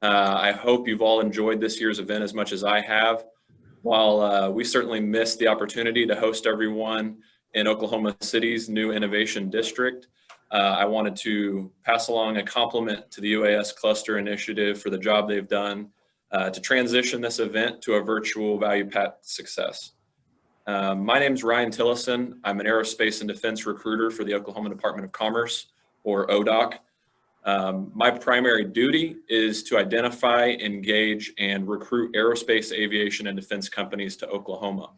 I hope you've all enjoyed this year's event as much as I have. While we certainly missed the opportunity to host everyone in Oklahoma City's new innovation district, I wanted to pass along a compliment to the UAS Cluster Initiative for the job they've done to transition this event to a virtual value path success. My name is Ryan Tillison. I'm an aerospace and defense recruiter for the Oklahoma Department of Commerce, or ODOC. My primary duty is to identify, engage, and recruit aerospace, aviation, and defense companies to Oklahoma.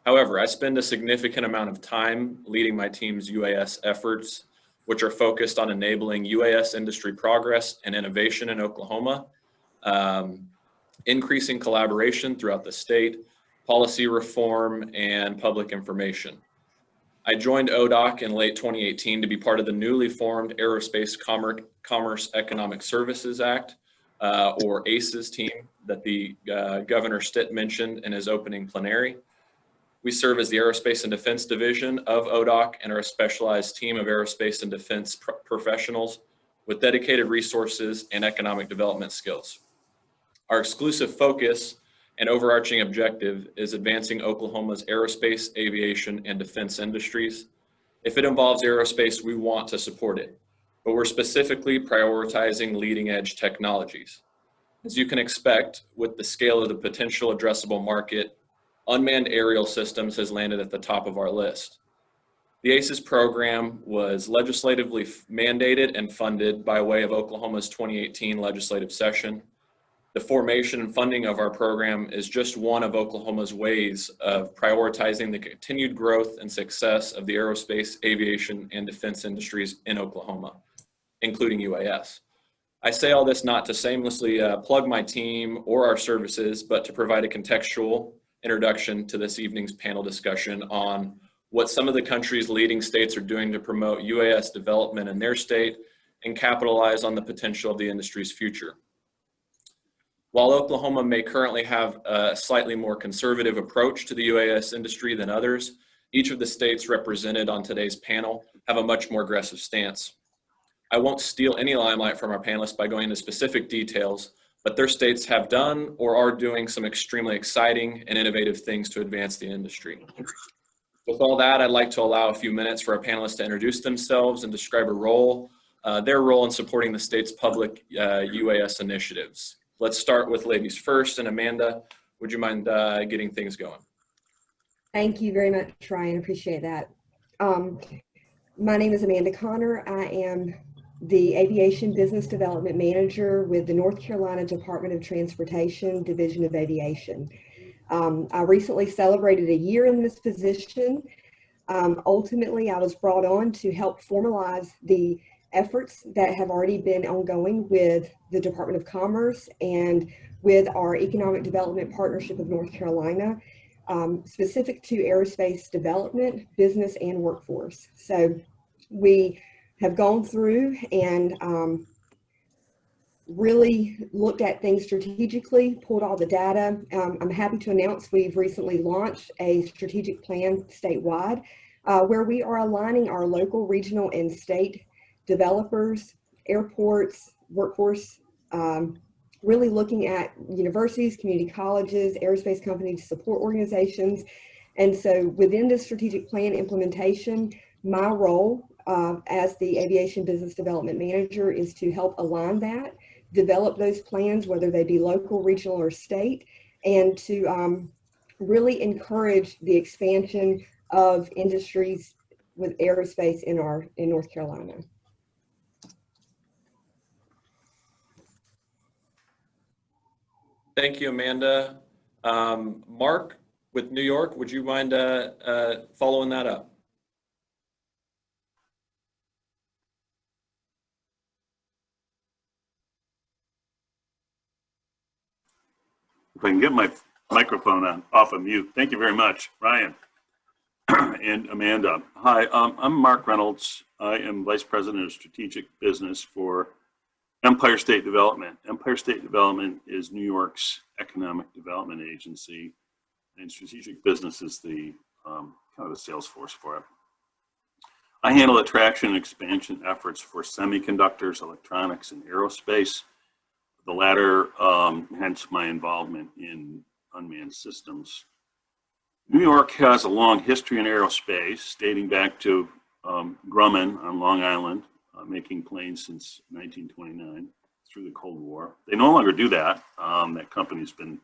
However, I spend a significant amount of time leading my team's UAS efforts, which are focused on enabling UAS industry progress and innovation in Oklahoma, increasing collaboration throughout the state, policy reform, and public information. I joined ODOC in late 2018 to be part of the newly formed Aerospace Commerce Economic Services Act, or ACES team that the Governor Stitt mentioned in his opening plenary. We serve as the Aerospace and Defense Division of ODOC and are a specialized team of aerospace and defense professionals with dedicated resources and economic development skills. Our exclusive focus and overarching objective is advancing Oklahoma's aerospace, aviation, and defense industries. If it involves aerospace, we want to support it, but we're specifically prioritizing leading edge technologies. As you can expect, with the scale of the potential addressable market, unmanned aerial systems has landed at the top of our list. The ACES program was legislatively mandated and funded by way of Oklahoma's 2018 legislative session. The formation and funding of our program is just one of Oklahoma's ways of prioritizing the continued growth and success of the aerospace, aviation, and defense industries in Oklahoma, including UAS. I say all this not to shamelessly plug my team or our services, but to provide a contextual introduction to this evening's panel discussion on what some of the country's leading states are doing to promote UAS development in their state and capitalize on the potential of the industry's future. While Oklahoma may currently have a slightly more conservative approach to the UAS industry than others, each of the states represented on today's panel have a much more aggressive stance. I won't steal any limelight from our panelists by going into specific details, but their states have done or are doing some extremely exciting and innovative things to advance the industry. With all that, I'd like to allow a few minutes for our panelists to introduce themselves and describe their role in supporting the state's public UAS initiatives. Let's start with ladies first, and Amanda, would you mind getting things going? Thank you very much, Ryan. Appreciate that. My name is Amanda Connor. I am the Aviation Business Development Manager with the North Carolina Department of Transportation Division of Aviation. I recently celebrated a year in this position. Ultimately, I was brought on to help formalize the efforts that have already been ongoing with the Department of Commerce and with our Economic Development Partnership of North Carolina, specific to aerospace development, business, and workforce. So we have gone through and really looked at things strategically, pulled all the data. I'm happy to announce we've recently launched a strategic plan statewide where we are aligning our local, regional, and state developers, airports, workforce, really looking at universities, community colleges, aerospace companies, support organizations. And so within this strategic plan implementation, my role as the Aviation Business Development Manager is to help align that, develop those plans, whether they be local, regional, or state, and to really encourage the expansion of industries with aerospace in North Carolina. Thank you, Amanda. Mark with New York, would you mind following that up? If I can get my microphone off of mute. Thank you very much, Ryan and Amanda. Hi, I'm Mark Reynolds. I am Vice President of Strategic Business for Empire State Development. Empire State Development is New York's economic development agency, and strategic business is the kind of the sales force for it. I handle attraction and expansion efforts for semiconductors, electronics, and aerospace. the latter, hence my involvement in unmanned systems. New York has a long history in aerospace, dating back to Grumman on Long Island, making planes since 1929 through the Cold War. They no longer do that. That company's been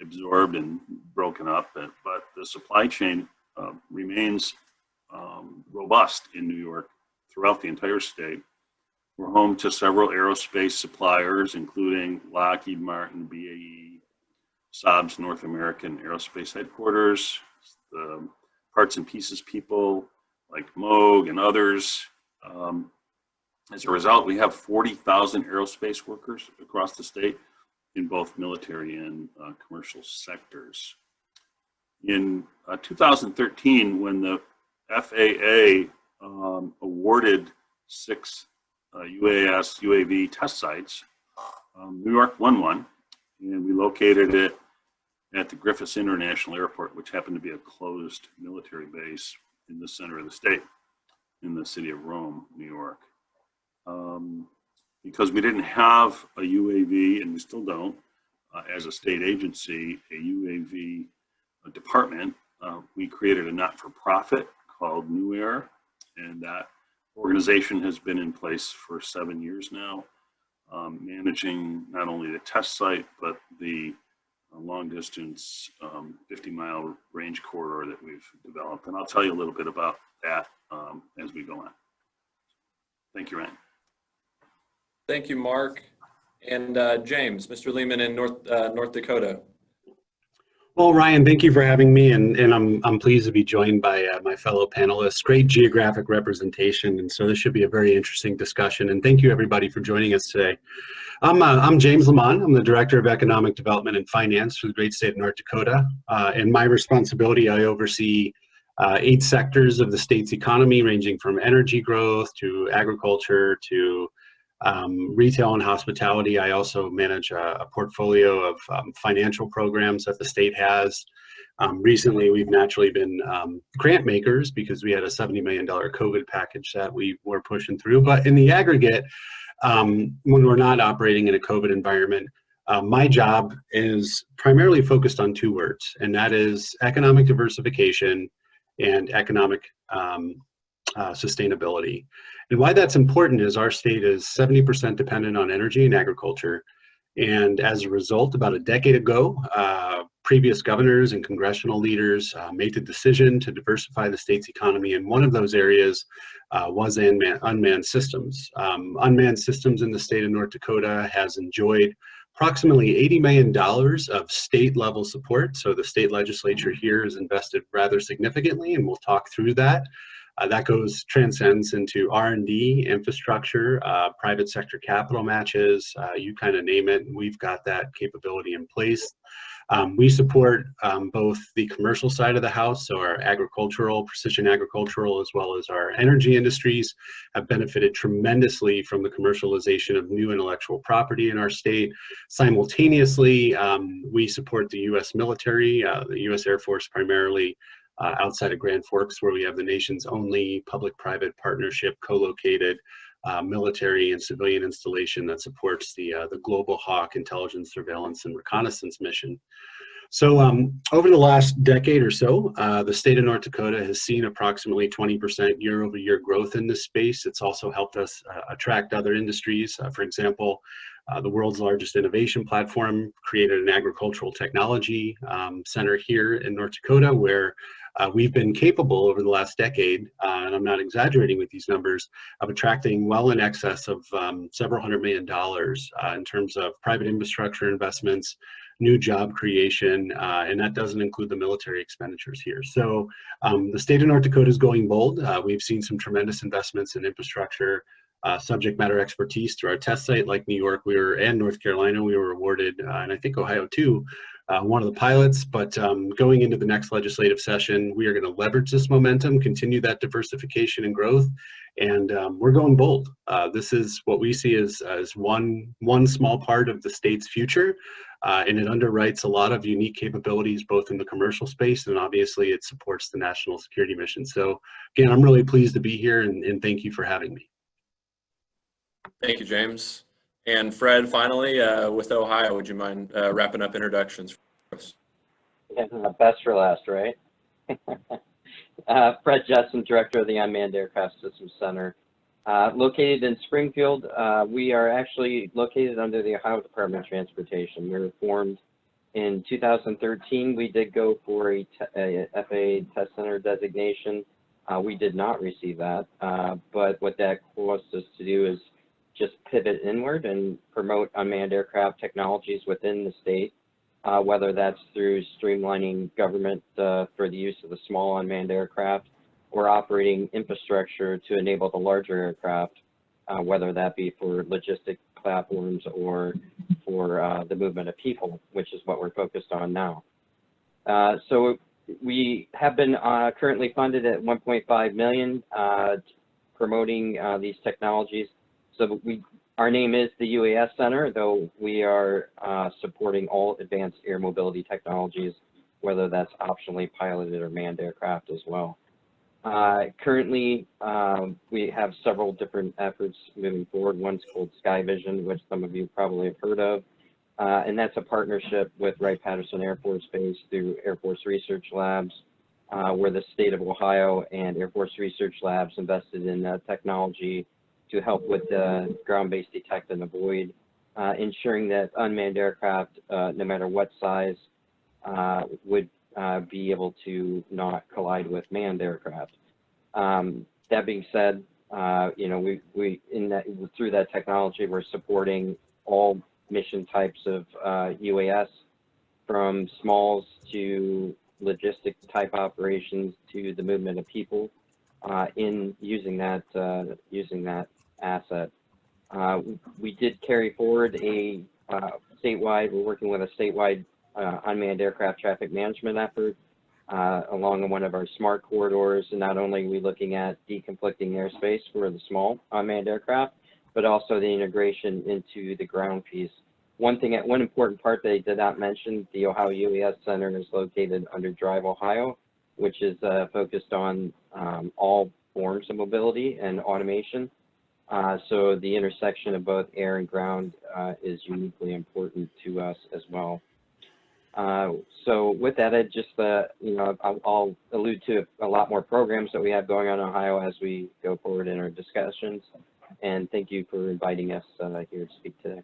absorbed and broken up, but the supply chain remains robust in New York throughout the entire state. We're home to several aerospace suppliers, including Lockheed Martin, BAE, Saab's North American Aerospace Headquarters, the parts and pieces people like Moog and others. As a result, we have 40,000 aerospace workers across the state in both military and commercial sectors. In 2013, when the FAA awarded 6 UAS UAV test sites, New York won one, and we located it at the Griffiths International Airport, which happened to be a closed military base in the center of the state, in the city of Rome, New York. Because we didn't have a UAV, and we still don't, as a state agency, a UAV department, we created a not-for-profit called New Air, and that organization has been in place for 7 years now, managing not only the test site, but the long-distance 50-mile range corridor that we've developed. And I'll tell you a little bit about that as we go on. Thank you, Ryan. Thank you, Mark. And James, Mr. Lehman in North Dakota. Well, Ryan, thank you for having me, and I'm pleased to be joined by my fellow panelists. Great geographic representation, and so this should be a very interesting discussion. And thank you, everybody, for joining us today. I'm James Lamont. I'm the Director of Economic Development and Finance for the great state of North Dakota. In my responsibility, I oversee 8 sectors of the state's economy, ranging from energy growth to agriculture to retail and hospitality. I also manage a portfolio of financial programs that the state has. Recently, we've naturally been grant makers because we had a $70 million COVID package that we were pushing through. But in the aggregate, when we're not operating in a COVID environment, my job is primarily focused on 2 words, and that is economic diversification and economic sustainability. And why that's important is our state is 70% dependent on energy and agriculture. And as a result, about a decade ago, previous governors and congressional leaders made the decision to diversify the state's economy. And one of those areas was unmanned systems. Unmanned systems in the state of North Dakota has enjoyed approximately $80 million of state level support. So the state legislature here has invested rather significantly, and we'll talk through that. That transcends into R&D, infrastructure, private sector capital matches, you kind of name it. We've got that capability in place. We support both the commercial side of the house, so our agricultural, precision agricultural, as well as our energy industries have benefited tremendously from the commercialization of new intellectual property in our state. Simultaneously, we support the U.S. military, the U.S. Air Force primarily, outside of Grand Forks, where we have the nation's only public-private partnership co-located military and civilian installation that supports the Global Hawk intelligence, surveillance, and reconnaissance mission. So over the last decade or so, the state of North Dakota has seen approximately 20% year-over-year growth in this space. It's also helped us attract other industries. For example, the world's largest innovation platform created an agricultural technology center here in North Dakota, where we've been capable over the last decade, and I'm not exaggerating with these numbers, of attracting well in excess of several $100 million in terms of private infrastructure investments, new job creation, and that doesn't include the military expenditures here. So the state of North Dakota is going bold. We've seen some tremendous investments in infrastructure, subject matter expertise through our test site, like New York, and North Carolina, we were awarded, and I think Ohio too, one of the pilots. But going into the next legislative session, we are going to leverage this momentum, continue that diversification and growth, and we're going bold. This is what we see as one small part of the state's future, and it underwrites a lot of unique capabilities, both in the commercial space, and obviously it supports the national security mission. So again, I'm really pleased to be here, and thank you for having me. Thank you, James. And Fred, finally, with Ohio, would you mind wrapping up introductions for us? Yeah, best for last, right? Fred Judson, Director of the Unmanned Aircraft Systems Center. Located in Springfield, we are actually located under the Ohio Department of Transportation. We were formed in 2013. We did go for a FAA Test Center designation. We did not receive that, but what that caused us to do is just pivot inward and promote unmanned aircraft technologies within the state, whether that's through streamlining government for the use of the small unmanned aircraft or operating infrastructure to enable the larger aircraft, whether that be for logistic platforms or for the movement of people, which is what we're focused on now. So we have been currently funded at $1.5 million promoting these technologies. So our name is the UAS Center, though we are supporting all advanced air mobility technologies, whether that's optionally piloted or manned aircraft as well. Currently, we have several different efforts moving forward. One's called Sky Vision, which some of you probably have heard of. And that's a partnership with Wright-Patterson Air Force Base through Air Force Research Labs, where the state of Ohio and Air Force Research Labs invested in technology to help with ground-based detect and avoid, ensuring that unmanned aircraft, no matter what size, would be able to not collide with manned aircraft. That being said, you know, through that technology, we're supporting all mission types of UAS, from smalls to logistic type operations to the movement of people in using that asset. We did carry forward a statewide, we're working with a statewide unmanned aircraft traffic management effort along one of our smart corridors. And not only are we looking at deconflicting airspace for the small unmanned aircraft, but also the integration into the ground piece. One important part that I did not mention, the Ohio UAS Center is located under Drive, Ohio, which is focused on all forms of mobility and automation. So the intersection of both air and ground is uniquely important to us as well. So with that, I just, you know, I'll allude to a lot more programs that we have going on in Ohio as we go forward in our discussions. And thank you for inviting us here to speak today.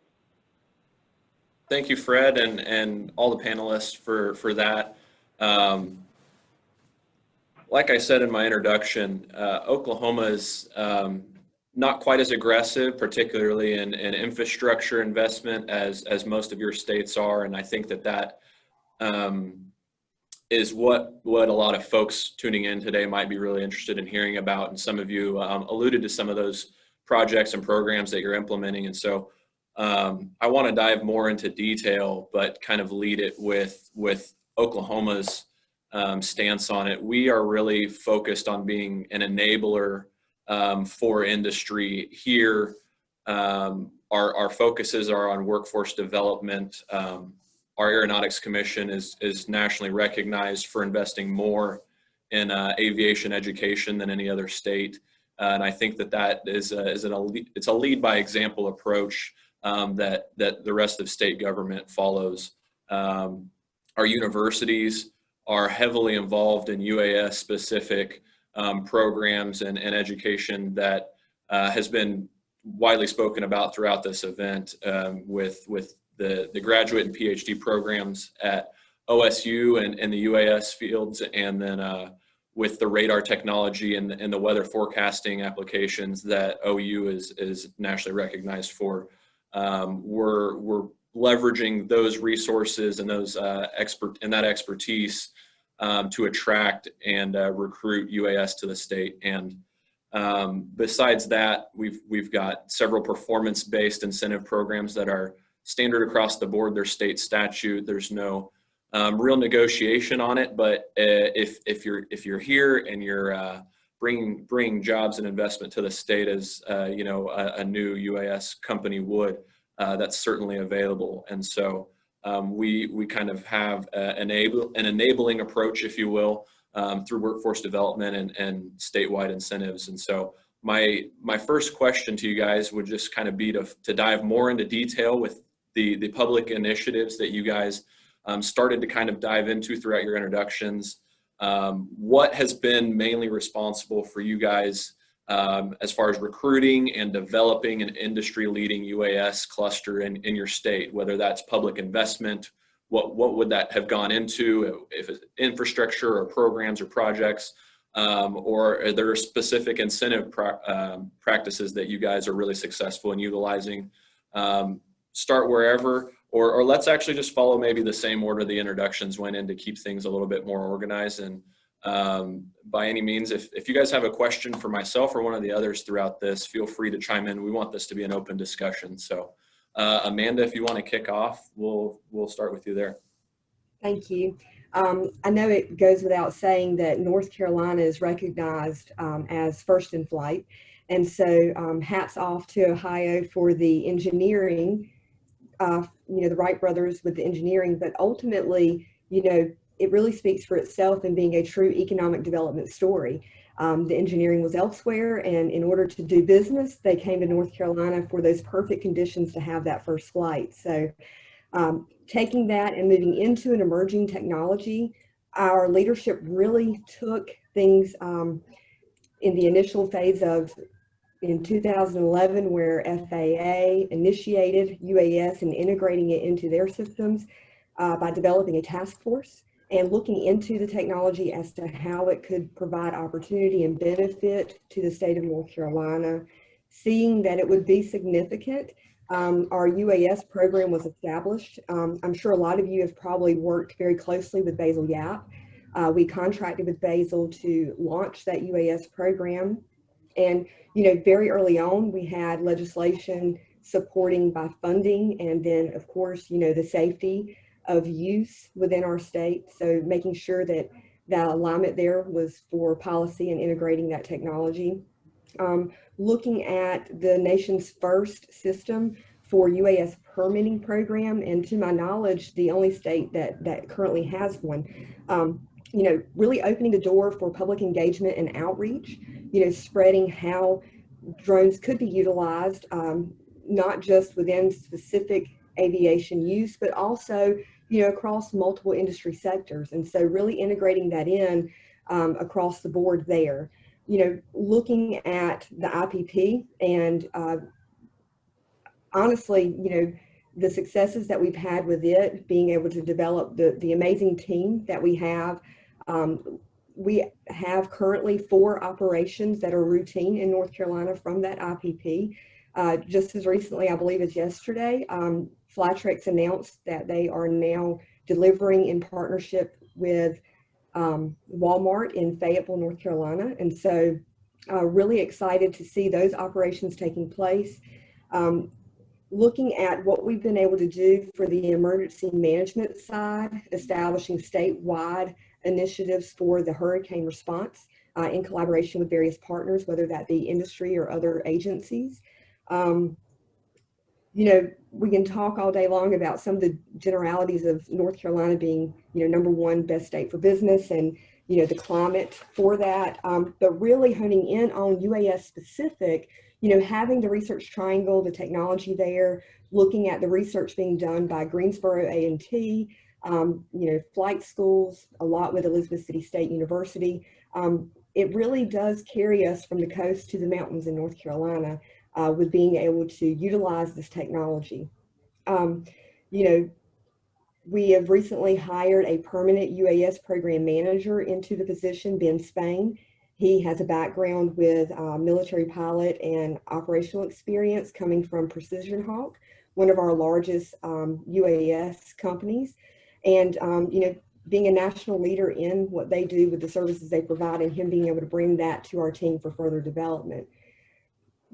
Thank you, Fred, and all the panelists for that. Like I said in my introduction, Oklahoma is not quite as aggressive, particularly in infrastructure investment as most of your states are, and I think that is what a lot of folks tuning in today might be really interested in hearing about. And some of you alluded to some of those projects and programs that you're implementing, and so I want to dive more into detail, but kind of lead it with Oklahoma's stance on it. We are really focused on being an enabler for industry here. Our focuses are on workforce development. Our Aeronautics Commission is nationally recognized for investing more in aviation education than any other state, and I think that is it's a lead by example approach that the rest of state government follows. Our universities are heavily involved in UAS specific programs and education that has been widely spoken about throughout this event, with the graduate and PhD programs at OSU and the UAS fields, and then with the radar technology and the weather forecasting applications that OU is nationally recognized for. We're leveraging those resources and that expertise to attract and recruit UAS to the state. And besides that, we've got several performance-based incentive programs that are standard across the board. There's state statute. There's no real negotiation on it, but if you're here and you're bringing jobs and investment to the state as you know, a new UAS company would, that's certainly available. And so we kind of have an enabling approach, if you will, through workforce development and statewide incentives. And so my first question to you guys would just kind of be to dive more into detail with the public initiatives that you guys started to kind of dive into throughout your introductions. What has been mainly responsible for you guys as far as recruiting and developing an industry-leading UAS cluster in your state, whether that's public investment, what would that have gone into, if it's infrastructure or programs or projects, or are there specific incentive practices that you guys are really successful in utilizing? Start wherever, or let's actually just follow maybe the same order the introductions went in to keep things a little bit more organized. And by any means, if you guys have a question for myself or one of the others throughout this, feel free to chime in. We want this to be an open discussion. So Amanda, if you want to kick off, we'll start with you there. Thank you. I know it goes without saying that North Carolina is recognized as first in flight. And so hats off to Ohio for the engineering, the Wright brothers with the engineering, but ultimately, it really speaks for itself in being a true economic development story. The engineering was elsewhere, and in order to do business, they came to North Carolina for those perfect conditions to have that first flight. So taking that and moving into an emerging technology, our leadership really took things in the initial phase of in 2011, where FAA initiated UAS and integrating it into their systems by developing a task force and looking into the technology as to how it could provide opportunity and benefit to the state of North Carolina, seeing that it would be significant. Our UAS program was established. I'm sure a lot of you have probably worked very closely with Basil Yap. We contracted with Basil to launch that UAS program. And, very early on, we had legislation supporting by funding, and then, of course, the safety of use within our state. So making sure that that alignment there was for policy and integrating that technology. Looking at the nation's first system for UAS permitting program, and to my knowledge, the only state that currently has one. Really opening the door for public engagement and outreach, spreading how drones could be utilized, not just within specific aviation use, but also, across multiple industry sectors. And so really integrating that in across the board there, looking at the IPP and honestly, the successes that we've had with it, being able to develop the amazing team that we have. We have currently 4 operations that are routine in North Carolina from that IPP. Just as recently, I believe as yesterday, Flytrex announced that they are now delivering in partnership with Walmart in Fayetteville, North Carolina. And so really excited to see those operations taking place. Looking at what we've been able to do for the emergency management side, establishing statewide initiatives for the hurricane response in collaboration with various partners, whether that be industry or other agencies. We can talk all day long about some of the generalities of North Carolina being, #1 best state for business and, the climate for that, but really honing in on UAS specific, having the research triangle, the technology there, looking at the research being done by Greensboro A&T, flight schools, a lot with Elizabeth City State University. It really does carry us from the coast to the mountains in North Carolina with being able to utilize this technology. We have recently hired a permanent UAS program manager into the position, Ben Spain. He has a background with military pilot and operational experience coming from Precision Hawk, one of our largest UAS companies. And, being a national leader in what they do with the services they provide, and him being able to bring that to our team for further development.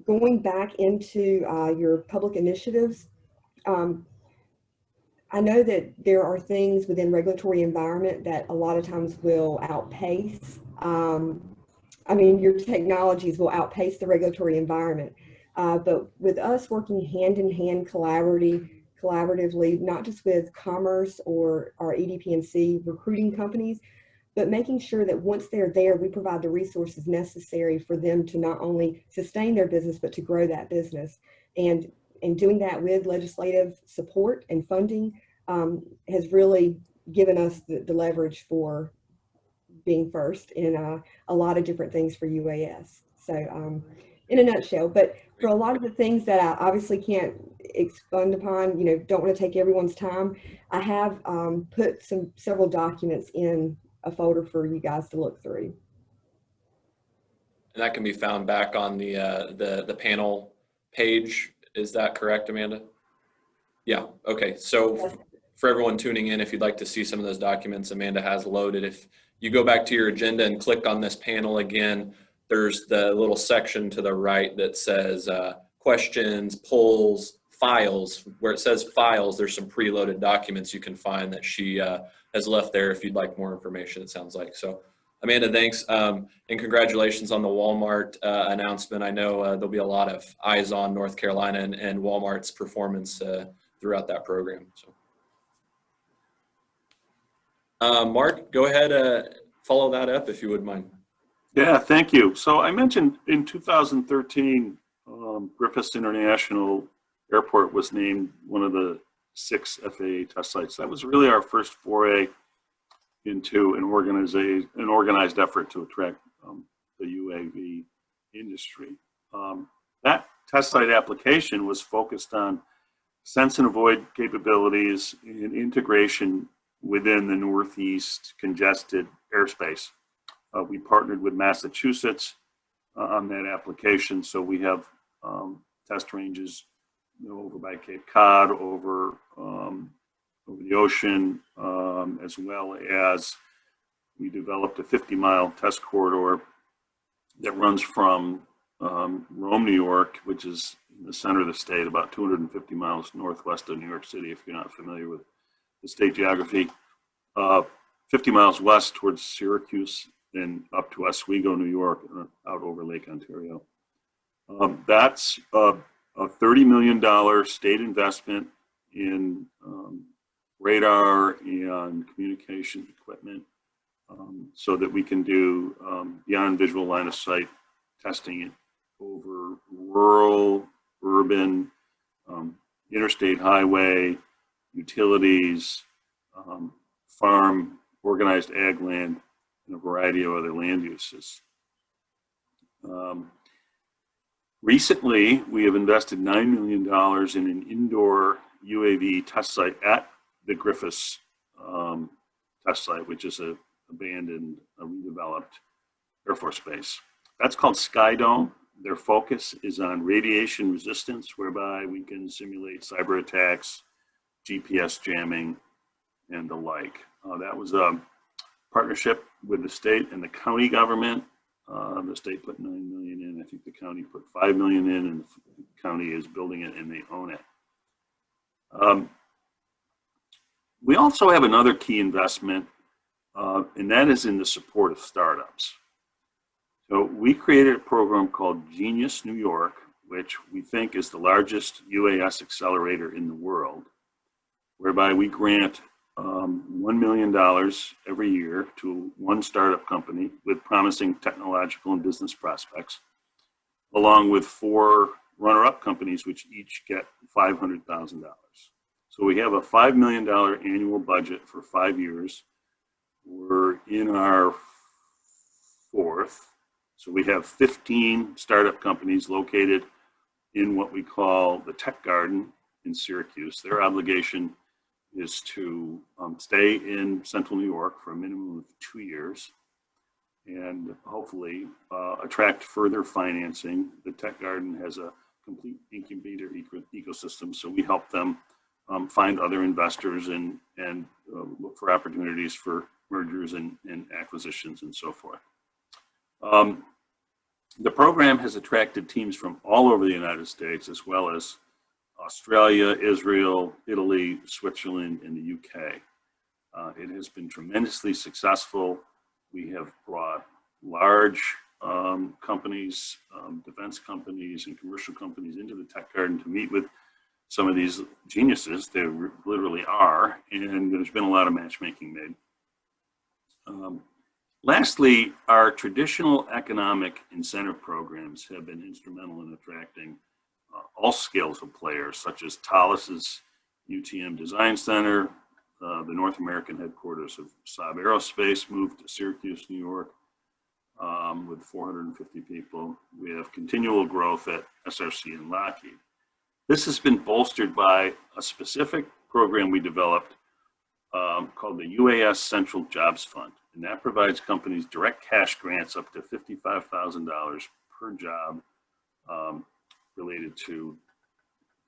Going back into your public initiatives, I know that there are things within regulatory environment that a lot of times will outpace. Your technologies will outpace the regulatory environment. But with us working hand in hand collaboratively, not just with commerce or our EDP&C recruiting companies, but making sure that once they're there, we provide the resources necessary for them to not only sustain their business, but to grow that business. And doing that with legislative support and funding has really given us the leverage for being first in a lot of different things for UAS. So in a nutshell, but for a lot of the things that I obviously can't expand upon, don't want to take everyone's time, I have put several documents in a folder for you guys to look through. And that can be found back on the panel page. Is that correct, Amanda? Yeah, okay. So for everyone tuning in, if you'd like to see some of those documents Amanda has loaded, if you go back to your agenda and click on this panel again, there's the little section to the right that says questions, polls, files. Where it says files, there's some preloaded documents you can find that she has left there if you'd like more information, it sounds like. So Amanda, thanks, and congratulations on the Walmart announcement. I know there'll be a lot of eyes on North Carolina and Walmart's performance throughout that program. So, Mark, go ahead, follow that up if you would mind. Yeah, thank you. So I mentioned in 2013, Griffiths International Airport was named one of the 6 FAA test sites. That was really our first foray into an organized effort to attract the UAV industry. That test site application was focused on sense and avoid capabilities and integration within the Northeast congested airspace. We partnered with Massachusetts on that application, so we have test ranges over by Cape Cod, over the ocean, as well as we developed a 50-mile test corridor that runs from Rome, New York, which is in the center of the state, about 250 miles northwest of New York City, if you're not familiar with the state geography, 50 miles west towards Syracuse, and up to Oswego, New York, out over Lake Ontario. That's a $30 million state investment in radar and communication equipment so that we can do beyond visual line of sight testing over rural, urban, interstate highway, utilities, farm, organized ag land, and a variety of other land uses. Recently, we have invested $9 million in an indoor UAV test site at the Griffiths test site, which is a abandoned, redeveloped Air Force base. That's called Skydome. Their focus is on radiation resistance, whereby we can simulate cyber attacks, GPS jamming, and the like. That was a partnership with the state and the county government. The state put $9 million in. I think the county put $5 million in, and the county is building it and they own it. We also have another key investment, and that is in the support of startups. So we created a program called Genius New York, which we think is the largest UAS accelerator in the world, whereby we grant $1 million every year to one startup company with promising technological and business prospects, along with 4 runner-up companies, which each get $500,000. So we have a $5 million annual budget for 5 years. We're in our 4th. So we have 15 startup companies located in what we call the Tech Garden in Syracuse. Their obligation is to stay in Central New York for a minimum of 2 years and hopefully attract further financing. The Tech Garden has a complete incubator ecosystem, so we help them find other investors and look for opportunities for mergers and acquisitions and so forth. The program has attracted teams from all over the United States, as well as Australia, Israel, Italy, Switzerland, and the UK. It has been tremendously successful. We have brought large companies, defense companies, and commercial companies into the Tech Garden to meet with some of these geniuses. They literally are, and there's been a lot of matchmaking made. Lastly, our traditional economic incentive programs have been instrumental in attracting all scales of players, such as Tillison's UTM Design Center, the North American headquarters of Saab Aerospace moved to Syracuse, New York, with 450 people. We have continual growth at SRC and Lockheed. This has been bolstered by a specific program we developed called the UAS Central Jobs Fund, and that provides companies direct cash grants up to $55,000 per job related to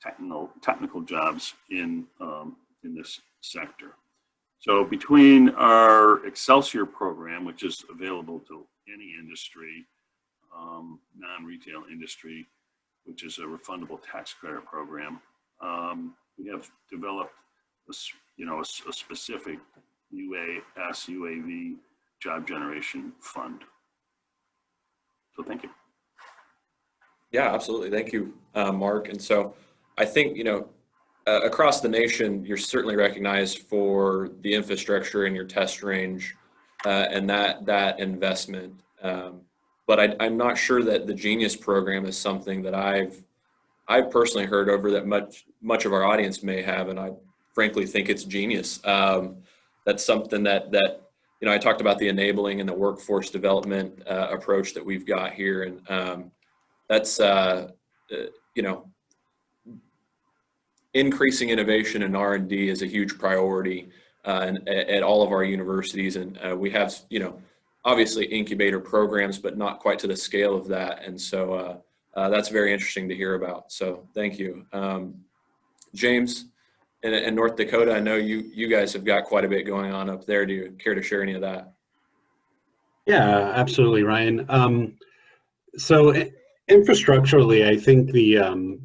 technical jobs in this sector. So between our Excelsior program, which is available to any industry, non-retail industry, which is a refundable tax credit program, we have developed a specific UAV job generation fund. So thank you. Yeah, absolutely. Thank you, Mark. And so I think, across the nation, you're certainly recognized for the infrastructure in your test range and that investment. But I'm not sure that the Genius program is something that I've personally heard over that much of our audience may have, and I frankly think it's genius. That's something that I talked about the enabling and the workforce development approach that we've got here, and that's increasing innovation and R&D is a huge priority at all of our universities, and we have obviously incubator programs, but not quite to the scale of that, and so that's very interesting to hear about. So thank you, James. In North Dakota, I know you guys have got quite a bit going on up there. Do you care to share any of that? Yeah, absolutely, Ryan. So infrastructurally, I think the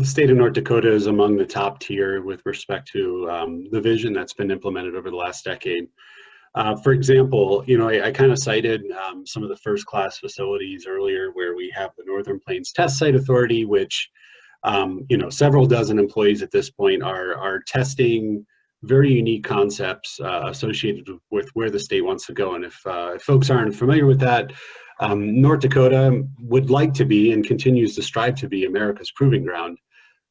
state of North Dakota is among the top tier with respect to the vision that's been implemented over the last decade. For example, I kind of cited some of the first-class facilities earlier, where we have the Northern Plains Test Site Authority, which several dozen employees at this point are testing very unique concepts associated with where the state wants to go. And if folks aren't familiar with that, North Dakota would like to be and continues to strive to be America's proving ground.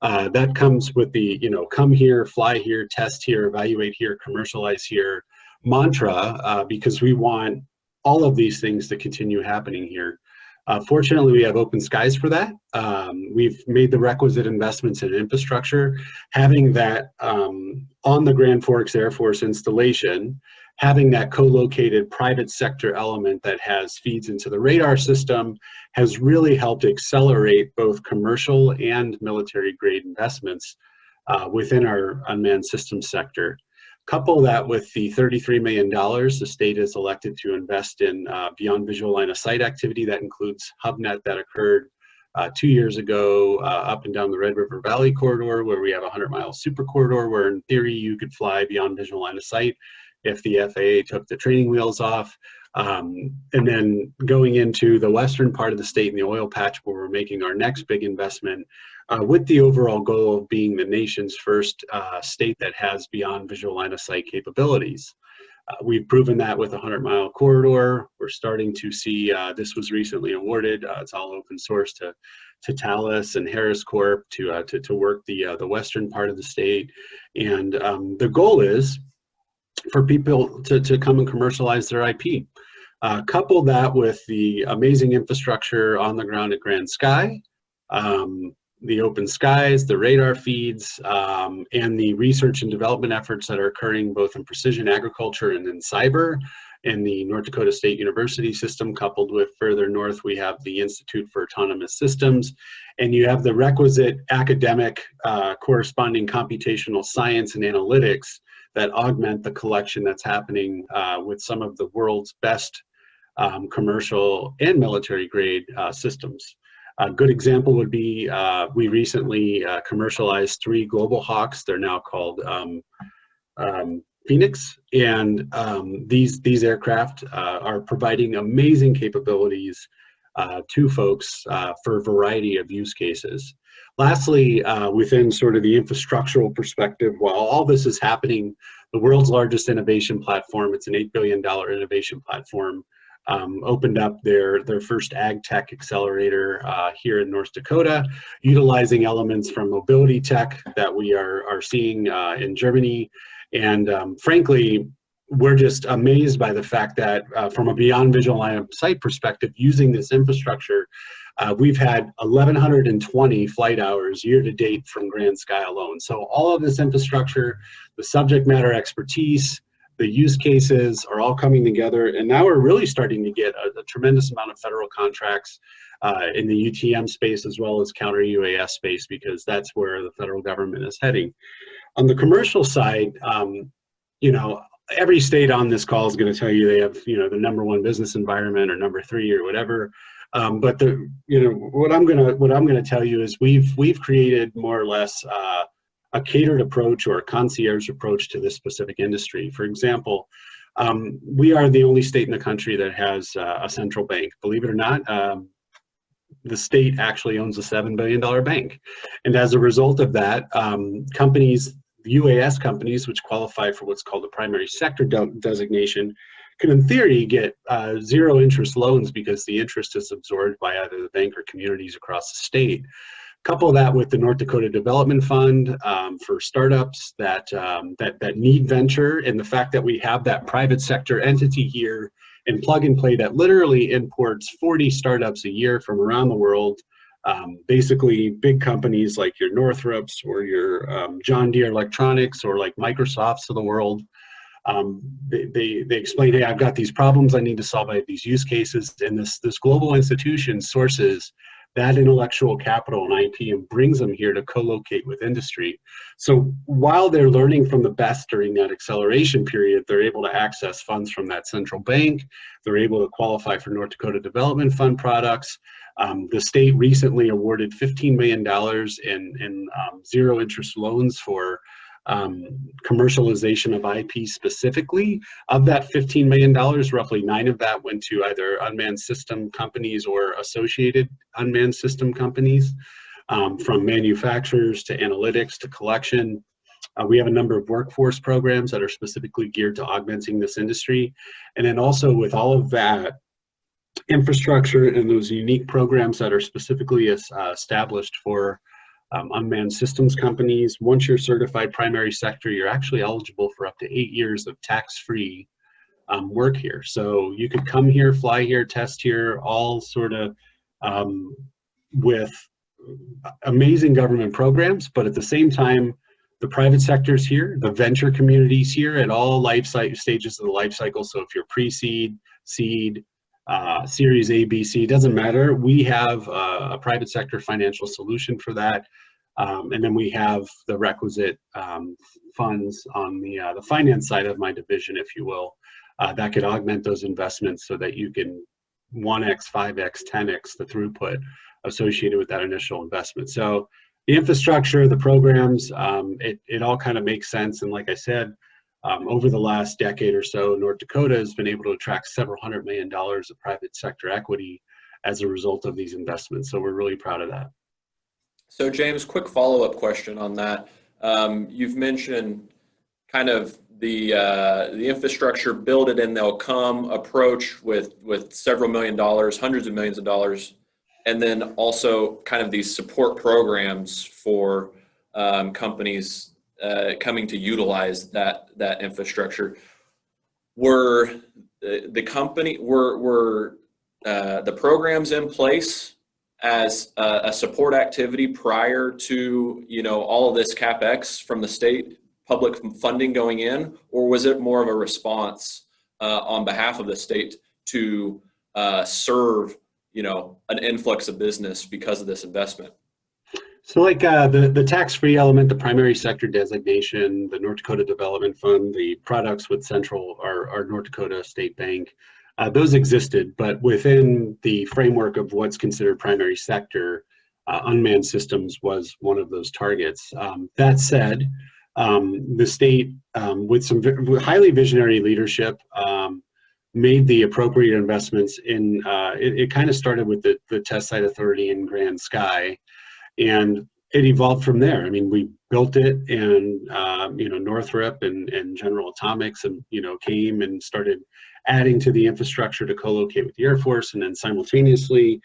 That comes with the, come here, fly here, test here, evaluate here, commercialize here mantra, because we want all of these things to continue happening here. Fortunately, we have open skies for that. We've made the requisite investments in infrastructure. Having that on the Grand Forks Air Force installation, having that co-located private sector element that feeds into the radar system has really helped accelerate both commercial and military grade investments within our unmanned systems sector. Couple that with the $33 million the state is elected to invest in beyond visual line of sight activity. That includes HubNet that occurred 2 years ago up and down the Red River Valley corridor, where we have a 100-mile super corridor where in theory you could fly beyond visual line of sight if the FAA took the training wheels off. And then going into the western part of the state in the oil patch, where we're making our next big investment with the overall goal of being the nation's first state that has beyond visual line of sight capabilities. We've proven that with a 100-mile corridor. We're starting to see, this was recently awarded, it's all open source to Thales and Harris Corp to work the western part of the state. And the goal is for people to come and commercialize their IP. Couple that with the amazing infrastructure on the ground at Grand Sky, the open skies, the radar feeds, and the research and development efforts that are occurring both in precision agriculture and in cyber in the North Dakota State University system. Coupled with further north, we have the Institute for Autonomous Systems, and you have the requisite academic corresponding computational science and analytics that augment the collection that's happening with some of the world's best commercial and military grade systems. A good example would be we recently commercialized 3 Global Hawks. They're now called Phoenix, and these aircraft are providing amazing capabilities to folks for a variety of use cases. Lastly, within sort of the infrastructural perspective, while all this is happening, the world's largest innovation platform, it's an $8 billion innovation platform, opened up their first ag tech accelerator here in North Dakota, utilizing elements from mobility tech that we are seeing in Germany. And frankly, we're just amazed by the fact that from a beyond visual line of sight perspective, using this infrastructure, we've had 1,120 flight hours year to date from Grand Sky alone. So all of this infrastructure, the subject matter expertise, the use cases are all coming together, and now we're really starting to get a tremendous amount of federal contracts in the UTM space as well as counter UAS space, because that's where the federal government is heading. On the commercial side, you know, every state on this call is going to tell you they have, you know, the #1 business environment or #3 or whatever. But the, you know, what I'm gonna tell you is we've created more or less a catered approach or a concierge approach to this specific industry. For example, we are the only state in the country that has a central bank. Believe it or not, the state actually owns a $7 billion bank. And as a result of that, companies, UAS companies, which qualify for what's called the primary sector designation, can in theory get zero interest loans because the interest is absorbed by either the bank or communities across the state. Couple that with the North Dakota Development Fund for startups that need venture, and the fact that we have that private sector entity here in Plug and Play that literally imports 40 startups a year from around the world. Basically big companies like your Northrops or your John Deere Electronics or like Microsofts of the world. They explain, hey, I've got these problems I need to solve, I have these use cases, and this global institution sources that intellectual capital and IP and brings them here to co-locate with industry. So while they're learning from the best during that acceleration period, they're able to access funds from that central bank. They're able to qualify for North Dakota Development Fund products. The state recently awarded $15 million in zero interest loans for commercialization of IP specifically. Of that $15 million, roughly 9 of that went to either unmanned system companies or associated unmanned system companies, from manufacturers to analytics to collection. We have a number of workforce programs that are specifically geared to augmenting this industry. And then also with all of that infrastructure and those unique programs that are specifically established for unmanned systems companies, once you're certified primary sector, you're actually eligible for up to 8 years of tax-free work here. So you could come here, fly here, test here, all sort of with amazing government programs, but at the same time, the private sector's here, the venture community's here at all stages of the life cycle. So if you're pre-seed, seed, Series A, B, C, doesn't matter. We have a private sector financial solution for that. And then we have the requisite funds on the finance side of my division, if you will, that could augment those investments so that you can 1x, 5x, 10x the throughput associated with that initial investment. So the infrastructure, the programs, it all kind of makes sense. And like I said, over the last decade or so, North Dakota has been able to attract several $100 million of private sector equity as a result of these investments. So we're really proud of that. So James, quick follow-up question on that. You've mentioned kind of the infrastructure, build it and they'll come approach with several $1 million, hundreds of millions of dollars, and then also kind of these support programs for companies coming to utilize that infrastructure. Were the programs in place as a support activity prior to, you know, all of this CapEx from the state public funding going in, or was it more of a response on behalf of the state to serve, you know, an influx of business because of this investment? So like the tax-free element, the primary sector designation, the North Dakota Development Fund, the products with Central, our North Dakota State Bank, those existed, but within the framework of what's considered primary sector, unmanned systems was one of those targets. That said, the state, with some highly visionary leadership, made the appropriate investments in, it kind of started with the Test Site Authority in Grand Sky, and it evolved from there. I mean, we built it, and Northrop and General Atomics, and came and started adding to the infrastructure to co-locate with the Air Force, and then simultaneously,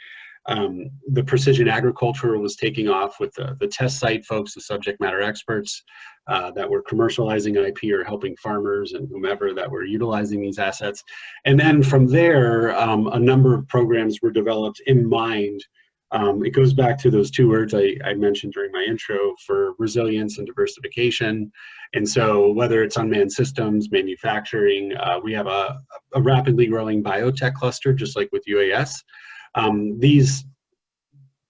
the precision agriculture was taking off with the test site folks, the subject matter experts that were commercializing IP or helping farmers and whomever that were utilizing these assets. And then from there, a number of programs were developed in mind. It goes back to those two words I mentioned during my intro for resilience and diversification. And so whether it's unmanned systems, manufacturing, we have a rapidly growing biotech cluster, just like with UAS.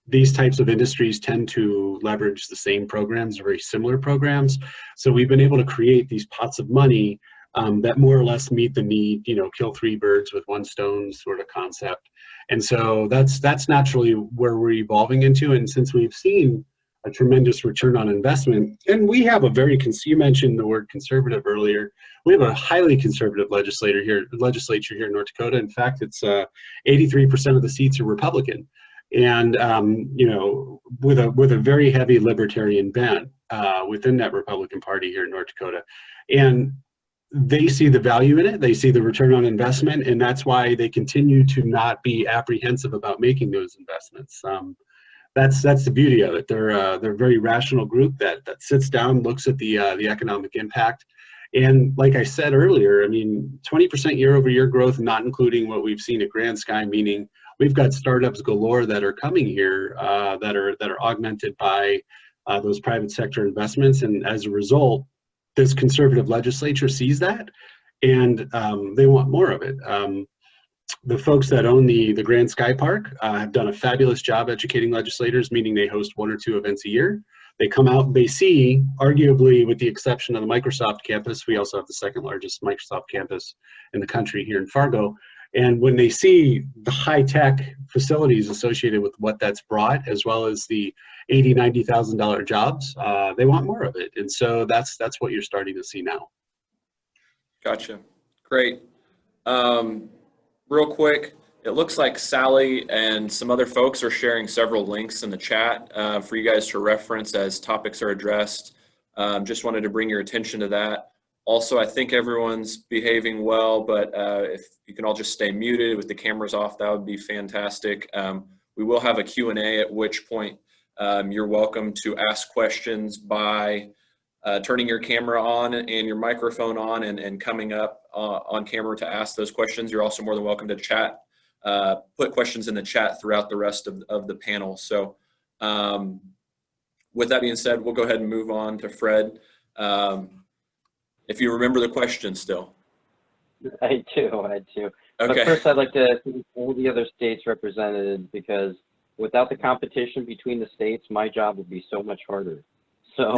These types of industries tend to leverage the same programs, very similar programs. So we've been able to create these pots of money that more or less meet the need, kill three birds with one stone sort of concept. And so that's naturally where we're evolving into. And since we've seen a tremendous return on investment, and we have a very, you mentioned the word conservative earlier, we have a highly conservative legislature here in North Dakota. In fact, it's 83% of the seats are Republican, and with a very heavy libertarian bent within that Republican Party here in North Dakota. And they see the value in it, they see the return on investment, and that's why they continue to not be apprehensive about making those investments. That's the beauty of it. They're a very rational group that sits down, looks at the economic impact. And like I said earlier, I mean, 20% year-over-year growth, not including what we've seen at Grand Sky, meaning we've got startups galore that are coming here that are augmented by those private sector investments. And as a result, this conservative legislature sees that, and they want more of it. The folks that own the Grand Sky Park have done a fabulous job educating legislators, meaning they host 1 or 2 events a year. They come out, they see, arguably with the exception of the Microsoft campus, we also have the second largest Microsoft campus in the country here in Fargo. And when they see the high-tech facilities associated with what that's brought, as well as the $80,000, $90,000 jobs, they want more of it. And so that's what you're starting to see now. Gotcha. Great. Real quick, it looks like Sally and some other folks are sharing several links in the chat for you guys to reference as topics are addressed. Just wanted to bring your attention to that. Also, I think everyone's behaving well, but if you can all just stay muted with the cameras off, that would be fantastic. We will have a Q&A, at which point you're welcome to ask questions by turning your camera on and your microphone on and coming up on camera to ask those questions. You're also more than welcome to chat, put questions in the chat throughout the rest of the panel. So with that being said, we'll go ahead and move on to Fred. If you remember the question still. I do. Okay. But first, I'd like to thank all the other states represented, because without the competition between the states, my job would be so much harder. So,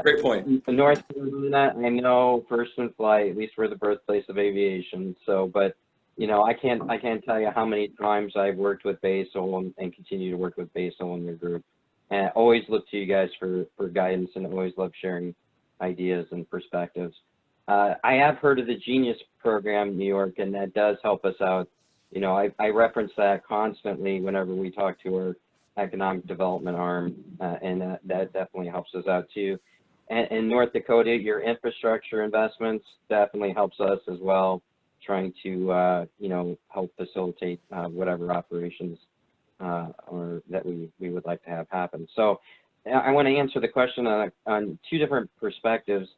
great point. North Carolina, I know first in flight, at least we're the birthplace of aviation. So, but I can't tell you how many times I've worked with Basil and continue to work with Basil and your group, and I always look to you guys for guidance, and always love sharing ideas and perspectives. I have heard of the Genius program in New York, and that does help us out. I reference that constantly whenever we talk to our economic development arm, and that definitely helps us out too. And in North Dakota, your infrastructure investments definitely helps us as well, trying to help facilitate whatever operations or that we would like to have happen. So I want to answer the question on 2 different perspectives.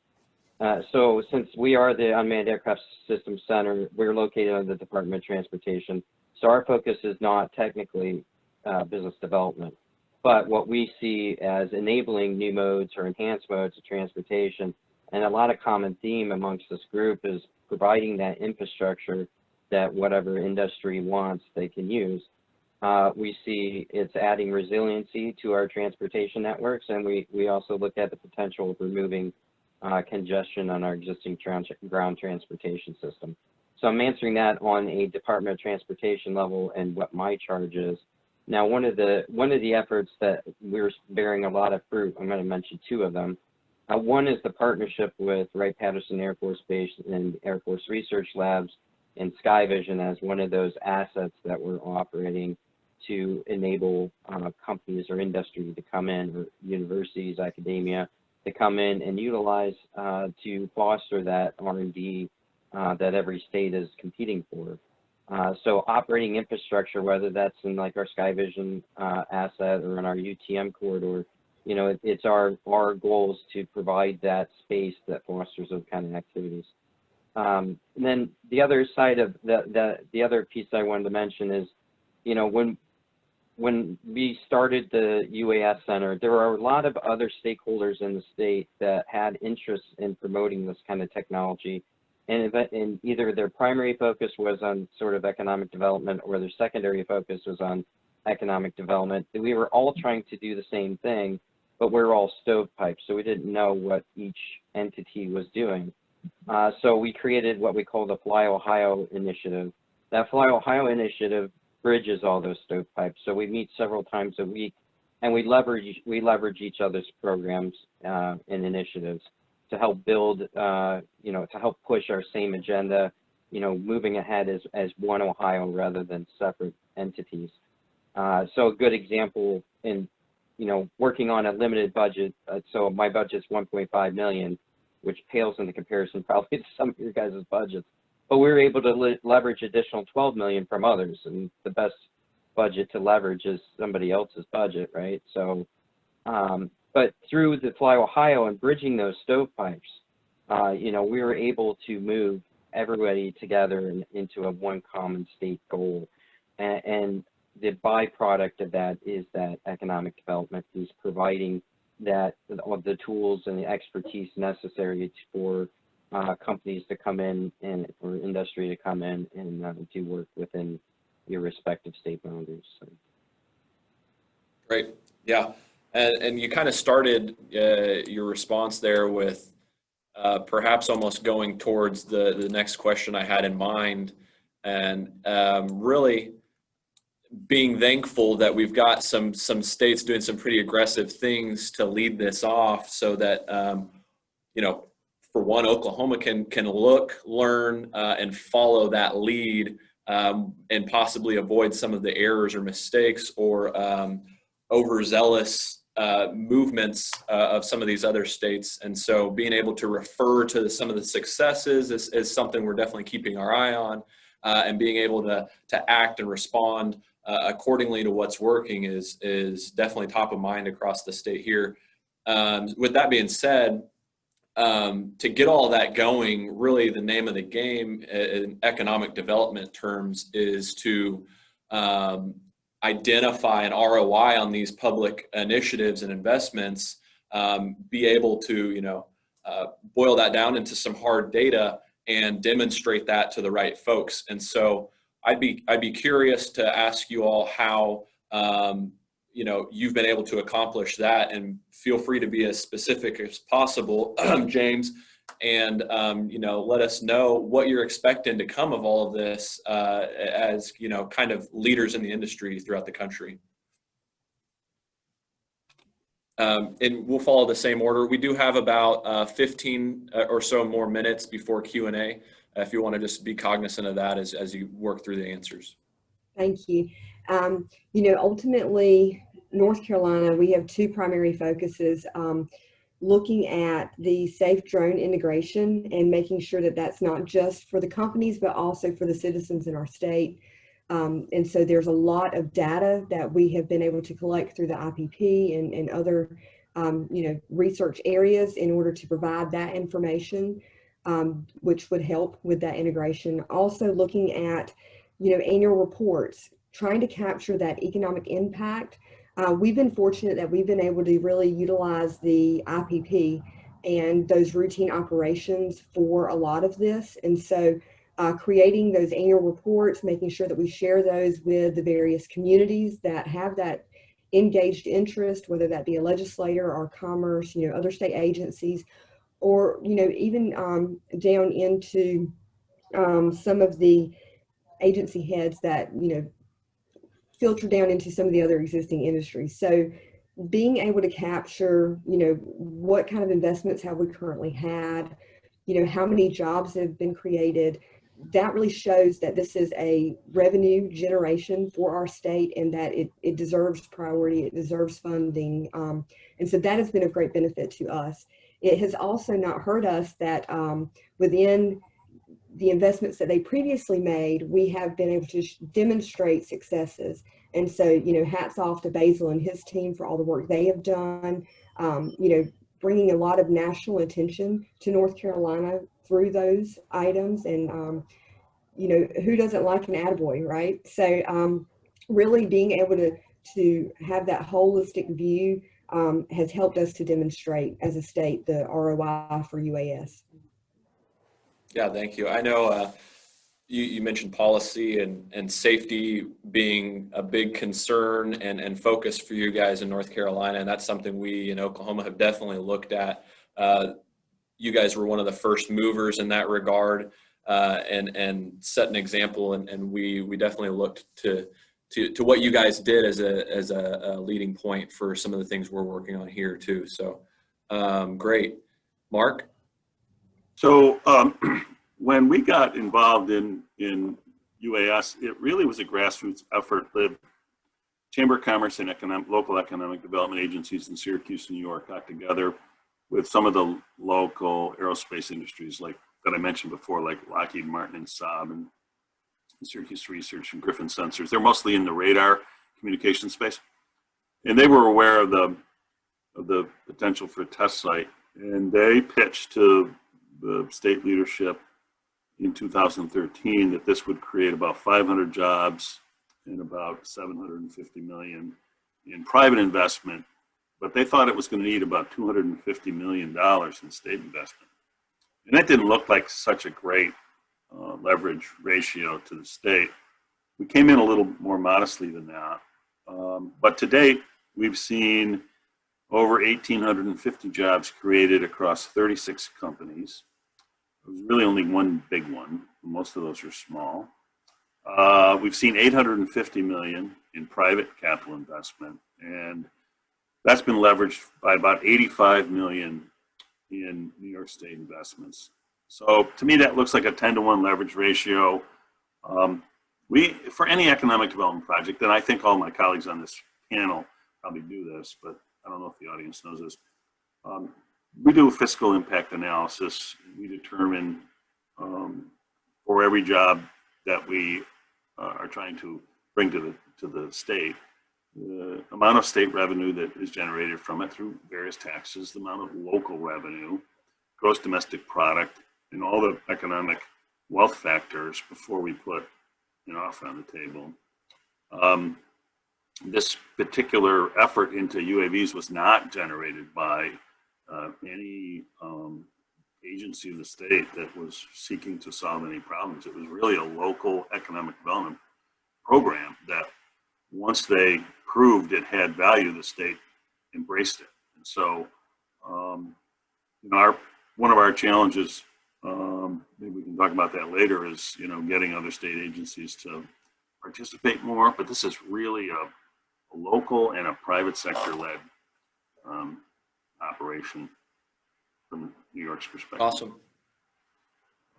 So since we are the Unmanned Aircraft Systems Center, we're located under the Department of Transportation. So our focus is not technically business development, but what we see as enabling new modes or enhanced modes of transportation. And a lot of common theme amongst this group is providing that infrastructure that whatever industry wants, they can use. We see it's adding resiliency to our transportation networks, and we also look at the potential of removing congestion on our existing ground transportation system. So I'm answering that on a Department of Transportation level and what my charge is. Now, one of the efforts that we're bearing a lot of fruit, I'm going to mention 2 of them. One is the partnership with Wright-Patterson Air Force Base and Air Force Research Labs and Sky Vision as one of those assets that we're operating to enable companies or industry to come in, or universities, academia, to come in and utilize to foster that R&D that every state is competing for. So operating infrastructure, whether that's in like our Sky Vision asset or in our UTM corridor, you know, it's our goals to provide that space that fosters those kind of activities. And then the other side of the other piece I wanted to mention is, you know, when we started the UAS Center, there are a lot of other stakeholders in the state that had interest in promoting this kind of technology. And either their primary focus was on sort of economic development, or their secondary focus was on economic development. We were all trying to do the same thing, but we were all stovepipes, so we didn't know what each entity was doing. So we created what we call the Fly Ohio Initiative. That Fly Ohio Initiative bridges all those stovepipes. So we meet several times a week, and we leverage each other's programs and initiatives to help build, you know, to help push our same agenda, you know, moving ahead as one Ohio rather than separate entities. So a good example in, you know, working on a limited budget. So my budget's 1.5 million, which pales into comparison probably to some of your guys' budgets. But we were able to leverage additional 12 million from others, and the best budget to leverage is somebody else's budget, right? So, but through the Fly Ohio and bridging those stovepipes, you know, we were able to move everybody together into a one common state goal. And the byproduct of that is that economic development is providing that the tools and the expertise necessary for companies to come in and for industry to come in and do work within your respective state boundaries. So. Great. Yeah. And you kind of started your response there with perhaps almost going towards the next question I had in mind, and really being thankful that we've got some states doing some pretty aggressive things to lead this off, so that you know, for one, Oklahoma can look, learn, and follow that lead, and possibly avoid some of the errors or mistakes or overzealous movements of some of these other states. And so being able to refer to some of the successes is something we're definitely keeping our eye on, and being able to act and respond accordingly to what's working is definitely top of mind across the state here. With that being said, to get all that going, really the name of the game in economic development terms is to identify an ROI on these public initiatives and investments, be able to, you know, boil that down into some hard data and demonstrate that to the right folks. And so I'd be curious to ask you all how you know, you've been able to accomplish that, and feel free to be as specific as possible, James, and you know, let us know what you're expecting to come of all of this as, you know, kind of leaders in the industry throughout the country. And we'll follow the same order. We do have about 15 or so more minutes before Q&A, if you want to just be cognizant of that as you work through the answers. Thank you. You know, ultimately, North Carolina, we have two primary focuses, looking at the safe drone integration and making sure that that's not just for the companies, but also for the citizens in our state. And so there's a lot of data that we have been able to collect through the IPP and other, you know, research areas in order to provide that information, which would help with that integration. Also looking at, you know, annual reports, trying to capture that economic impact. We've been fortunate that we've been able to really utilize the IPP and those routine operations for a lot of this. And so creating those annual reports, making sure that we share those with the various communities that have that engaged interest, whether that be a legislator or commerce, you know, other state agencies, or, you know, even down into some of the agency heads that, you know, filter down into some of the other existing industries. So being able to capture, you know, what kind of investments have we currently had, you know, how many jobs have been created, that really shows that this is a revenue generation for our state and that it deserves priority, it deserves funding. And so that has been of great benefit to us. It has also not hurt us that within the investments that they previously made, we have been able to demonstrate successes. And so, you know, hats off to Basil and his team for all the work they have done, you know, bringing a lot of national attention to North Carolina through those items. And, you know, who doesn't like an attaboy, right? So really being able to have that holistic view has helped us to demonstrate as a state the ROI for UAS. Yeah, thank you. I know you mentioned policy and safety being a big concern and focus for you guys in North Carolina, and that's something we in Oklahoma have definitely looked at. You guys were one of the first movers in that regard and set an example, and we definitely looked to what you guys did as a leading point for some of the things we're working on here too. So great. Mark? So when we got involved in UAS, it really was a grassroots effort. The Chamber of Commerce and local economic development agencies in Syracuse, New York got together with some of the local aerospace industries like that I mentioned before, like Lockheed Martin and Saab and Syracuse Research and Griffin Sensors. They're mostly in the radar communication space. And they were aware of the potential for a test site. And they pitched to the state leadership in 2013 that this would create about 500 jobs and about $750 million in private investment, but they thought it was going to need about $250 million in state investment. And that didn't look like such a great leverage ratio to the state. We came in a little more modestly than that, but to date, we've seen over 1,850 jobs created across 36 companies. There's really only one big one. Most of those are small. We've seen $850 million in private capital investment, and that's been leveraged by about $85 million in New York State investments. So to me, that looks like a 10-to-1 leverage ratio. For any economic development project, and I think all my colleagues on this panel probably do this, but I don't know if the audience knows this. We do a fiscal impact analysis. We determine for every job that we are trying to bring to the state, the amount of state revenue that is generated from it through various taxes, the amount of local revenue, gross domestic product, and all the economic wealth factors before we put an offer on the table. This particular effort into UAVs was not generated by any agency of the state that was seeking to solve any problems. It was really a local economic development program that once they proved it had value, the state embraced it. And so, you know, one of our challenges, maybe we can talk about that later, is, you know, getting other state agencies to participate more. But this is really a local and a private sector led operation from New York's perspective. Awesome.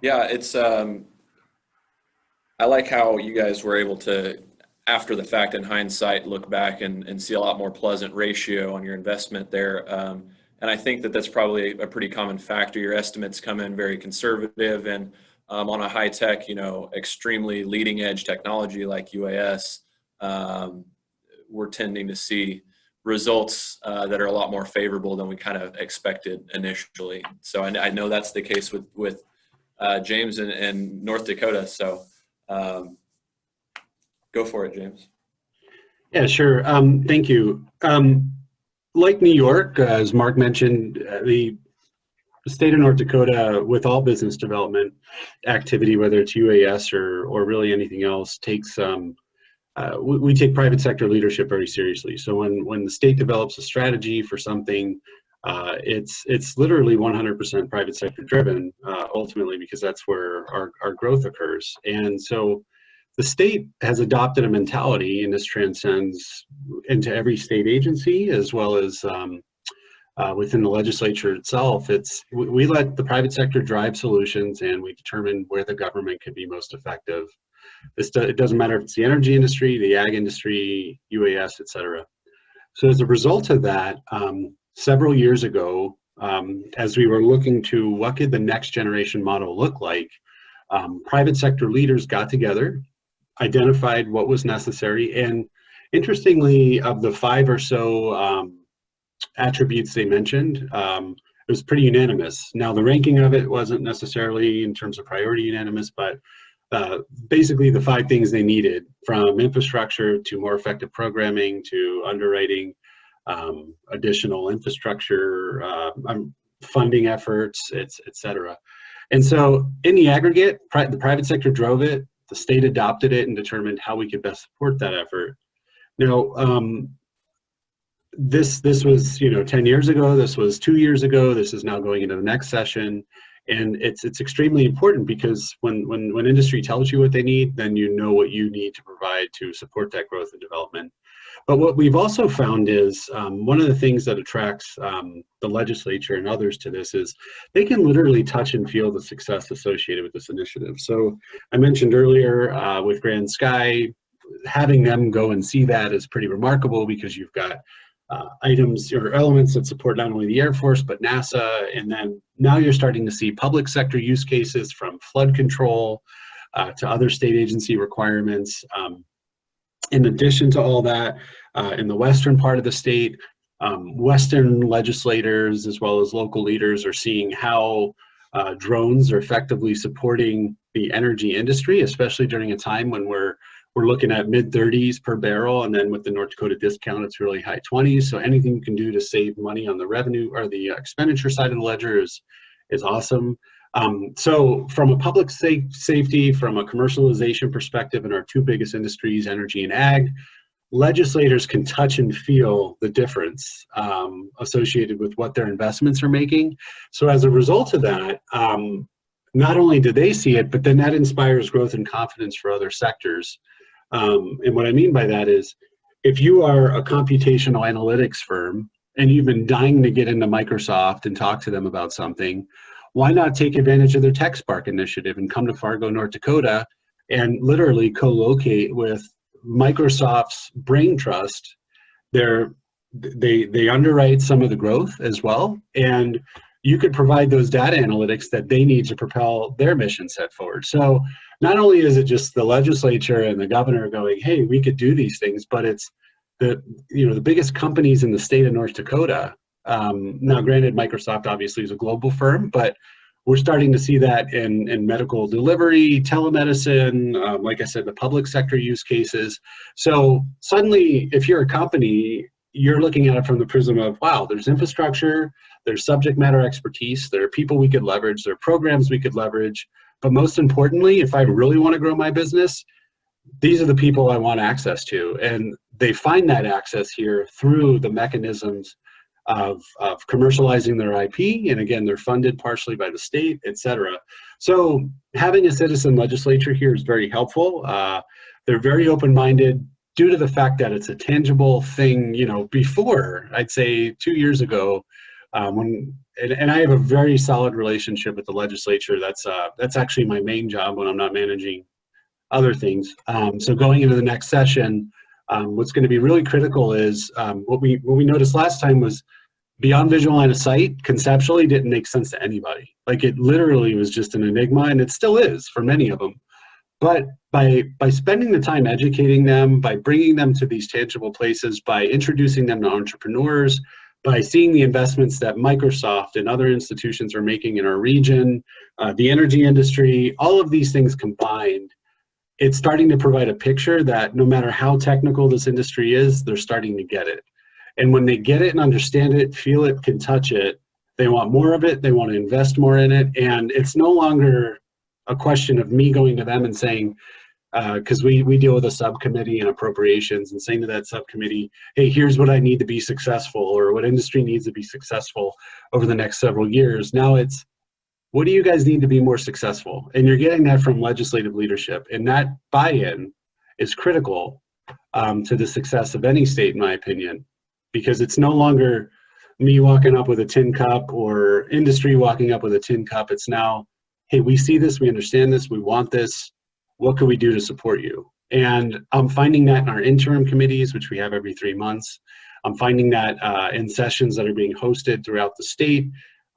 Yeah, it's I like how you guys were able to, after the fact, in hindsight, look back and see a lot more pleasant ratio on your investment there. And I think that that's probably a pretty common factor. Your estimates come in very conservative, and on a high tech, you know, extremely leading edge technology like UAS, we're tending to see results that are a lot more favorable than we kind of expected initially. So I know that's the case with James and North Dakota. So go for it, James. Yeah, sure. Thank you. Like New York, as Mark mentioned, the state of North Dakota, with all business development activity, whether it's UAS or really anything else, takes we take private sector leadership very seriously. So when the state develops a strategy for something, it's literally 100% private sector driven, ultimately, because that's where our growth occurs. And so the state has adopted a mentality, and this transcends into every state agency, as well as within the legislature itself. We let the private sector drive solutions, and we determine where the government can be most effective. It doesn't matter if it's the energy industry, the ag industry, UAS, et cetera. So as a result of that, several years ago, as we were looking to what could the next generation model look like, private sector leaders got together, identified what was necessary, and interestingly, of the 5 or so attributes they mentioned, it was pretty unanimous. Now, the ranking of it wasn't necessarily in terms of priority unanimous, but basically the 5 things they needed, from infrastructure to more effective programming to underwriting, additional infrastructure, funding efforts, et cetera. And so in the aggregate, the private sector drove it, the state adopted it and determined how we could best support that effort. Now, this was 10 years ago, this was 2 years ago, this is now going into the next session. And it's extremely important because when industry tells you what they need, then you know what you need to provide to support that growth and development. But what we've also found is one of the things that attracts the legislature and others to this is they can literally touch and feel the success associated with this initiative. So I mentioned earlier with Grand Sky, having them go and see that is pretty remarkable because you've got items or elements that support not only the Air Force, but NASA. And then now you're starting to see public sector use cases from flood control to other state agency requirements. In addition to all that, in the western part of the state, Western legislators as well as local leaders are seeing how drones are effectively supporting the energy industry, especially during a time when we're looking at mid-30s per barrel, and then with the North Dakota discount, it's really high 20s. So anything you can do to save money on the revenue or the expenditure side of the ledger is awesome. So from a public safety, from a commercialization perspective in our 2 biggest industries, energy and ag, legislators can touch and feel the difference associated with what their investments are making. So as a result of that, not only do they see it, but then that inspires growth and confidence for other sectors. And what I mean by that is, if you are a computational analytics firm and you've been dying to get into Microsoft and talk to them about something, why not take advantage of their TechSpark initiative and come to Fargo, North Dakota, and literally co-locate with Microsoft's Brain Trust? They underwrite some of the growth as well, and you could provide those data analytics that they need to propel their mission set forward. So not only is it just the legislature and the governor going, hey, we could do these things, but it's the biggest companies in the state of North Dakota. Now, granted, Microsoft obviously is a global firm, but we're starting to see that in medical delivery, telemedicine, like I said, the public sector use cases. So suddenly, if you're a company, you're looking at it from the prism of, wow, there's infrastructure, there's subject matter expertise, there are people we could leverage, there are programs we could leverage, but most importantly, if I really want to grow my business, these are the people I want access to. And they find that access here through the mechanisms of commercializing their IP, and again, they're funded partially by the state, et cetera. So having a citizen legislature here is very helpful. They're very open-minded due to the fact that it's a tangible thing. Before, I'd say 2 years ago, and I have a very solid relationship with the legislature. That's actually my main job when I'm not managing other things. So going into the next session, what's going to be really critical is what we noticed last time was beyond visual line of sight conceptually didn't make sense to anybody. Like, it literally was just an enigma, and it still is for many of them. But by spending the time educating them, by bringing them to these tangible places, by introducing them to entrepreneurs, by seeing the investments that Microsoft and other institutions are making in our region, the energy industry, all of these things combined, it's starting to provide a picture that no matter how technical this industry is, they're starting to get it. And when they get it and understand it, feel it, can touch it, they want more of it, they want to invest more in it. And it's no longer a question of me going to them and saying, because we deal with a subcommittee and appropriations, and saying to that subcommittee, hey, here's what I need to be successful, or what industry needs to be successful over the next several years. Now it's, what do you guys need to be more successful? And you're getting that from legislative leadership. And that buy-in is critical to the success of any state, in my opinion, because it's no longer me walking up with a tin cup or industry walking up with a tin cup. It's now, hey, we see this, we understand this, we want this. What can we do to support you? And I'm finding that in our interim committees, which we have every 3 months. I'm finding that in sessions that are being hosted throughout the state.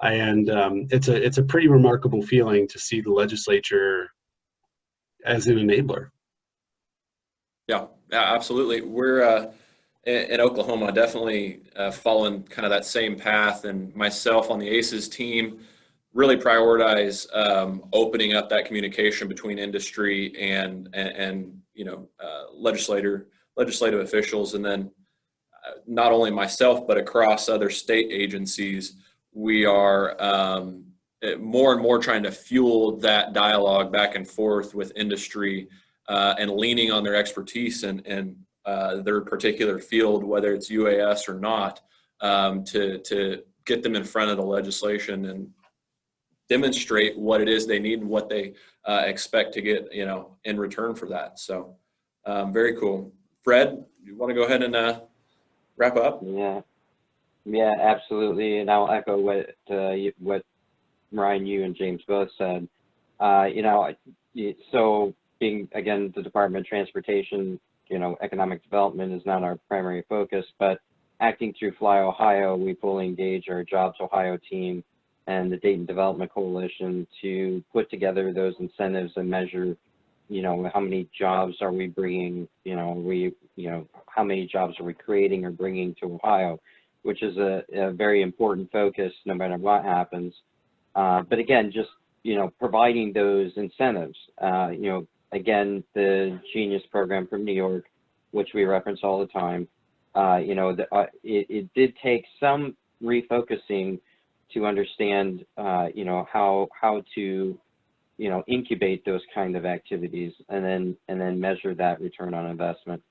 And it's a pretty remarkable feeling to see the legislature as an enabler. Yeah, absolutely. We're in Oklahoma definitely following kind of that same path, and myself on the ACES team really prioritize opening up that communication between industry and you know, legislative officials, and then not only myself but across other state agencies. We are more and more trying to fuel that dialogue back and forth with industry and leaning on their expertise and their particular field, whether it's UAS or not, to get them in front of the legislation and demonstrate what it is they need and what they expect to get, you know, in return for that. So very cool. Fred, you want to go ahead and wrap up? Yeah, absolutely. And I'll echo what Ryan, you and James both said. You know, so being, again, the Department of Transportation, you know, economic development is not our primary focus, but acting through Fly Ohio, we fully engage our Jobs Ohio team and the Dayton Development Coalition to put together those incentives and measure, you know, how many jobs are we bringing, you know, how many jobs are we creating or bringing to Ohio, which is a very important focus no matter what happens. But again, just, you know, providing those incentives, you know, again, the Genius program from New York, which we reference all the time, you know, it did take some refocusing to understand, you know, how to, you know, incubate those kind of activities and then measure that return on investment.